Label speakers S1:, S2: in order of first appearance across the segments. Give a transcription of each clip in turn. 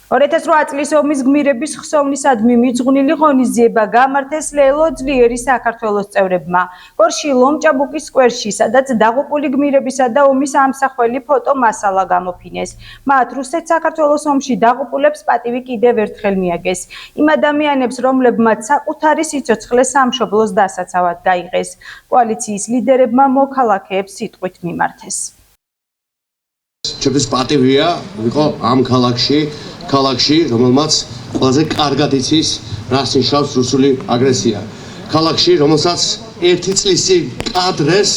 S1: 2008 წლის ომის გმირების ხსოვნისადმი მიძღვნილი ღონისძიება გამართეს ლელო ძლიერი საქართველოს წევრებმა. გორში ლომჭაბუკის სკვერში, სადაც დაღუპული გმირებისა და ომის ამსახველი ფოტომასალა გამოფინეს. მათ რუსეთ საქართველოს ომში დაღუპულებს პატივი კიდევ ერთხელ მიაგეს. იმ ადამიანებს, რომლებმაც საკუთარი სიცოცხლე სამშობლოს დასაცავად გაიღეს. კოალიციის ლიდერებმა მოქალაქეებს სიტყვით მიმართეს.
S2: ჩემთვის პატივია ვიყო ამ ქალაქში, რომელმაც ყველაზე კარგად იცის, რას ნიშნავს რუსული აგრესია. ქალაქში, რომელსაც 1 წლის წინ კადრეს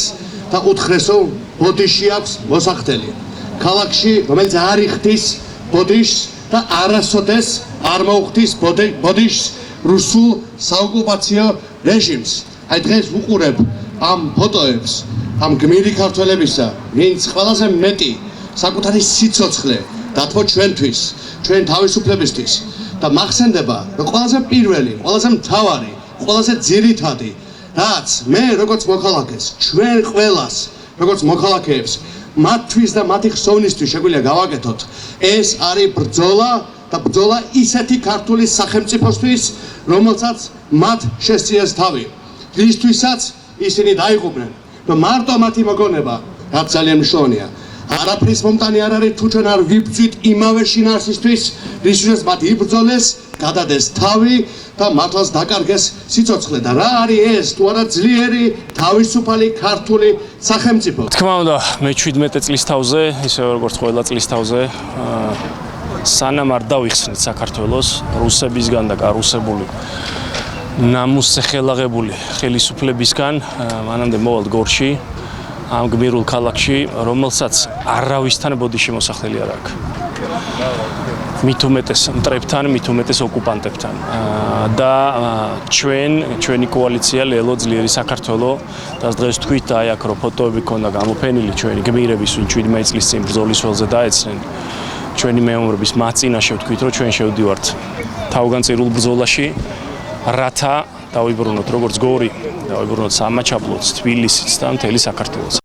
S2: და უთხრესო ბოდიში აქვს მოსახდელი. ქალაქში, რომელიც არ იხდის ბოდიშს და არასოდეს არ მოუხდის ბოდიშს რუსულ საოკუპაციო რეჟიმს. აი დღეს ვუყურებ ამ ფოტოებს, ამ გმირი ქართველებისა, ვინც ყველაზე მეტი საკუთარი სიცოცხლე დათმო ჩვენთვის, ჩვენ თავისუფლებისთვის და მახსენდება, რომ ყველაზე პირველი, ყველაზე მთავარი, ყველაზე ძირითადი, რაც მე როგორც მოქალაქეს, ჩვენ ყველას, როგორც მოქალაქეებს, მათთვის და მათი ხსოვნისთვის შეგვიძლია გავაკეთოთ, ეს არის ბრძოლა და ბრძოლა ისეთი ქართული სახელმწიფოსთვის, რომელსაც მათ შესწიეს თავი. რისთვისაც ისინი დაიღუპნენ, რომ მარტო მათი მოგონება, რაც ძალიან მნიშვნელოვანია. არაფრის მომტანი არ არის, თუ ჩვენ არ ვიბრძვით იმავე შინაარსისთვის, რისთვისაც მათ იბრძოლეს, გადადეს თავი და მართლაც დაკარგეს სიცოცხლე და რა არის ეს, თუ არა ძლიერი, თავისუფალი ქართული სახელმწიფო.
S3: თქმა უნდა, მე 17 წლის თავზე, ისე როგორც ყველა წლის თავზე, სანამ არ დავიხსნით საქართველოს რუსებისგან და გარუსებული ნამუსზე ხელაღებული ხელისუფლებისგან, მანამდე მოვალ გორში, ამ გმირულ ქალაქში, რომელსაც არავისთან ბოდიში მოსახდელი არ აქვს. მით უმეტეს მტრებთან, მით უმეტეს ოკუპანტებთან. და ჩვენი კოალიცია ლელო ძლიერი საქართველო და დღეს თქვით აი აქ რო ფოტოები ქონდა გამოფენილი ჩვენი გმირების, ვინ 17 წლის წინ ბრძოლის ველზე დაეცნენ. ჩვენი მეომრების მათ წინაშე ვთქვით, რომ ჩვენ შევდივართ თავგანწირულ ბრძოლაში, რათა დავიბრუნოთ როგორც გორი, დავიბრუნოთ სამაჩაბლოც, თბილისიც და მთელი საქართველოც.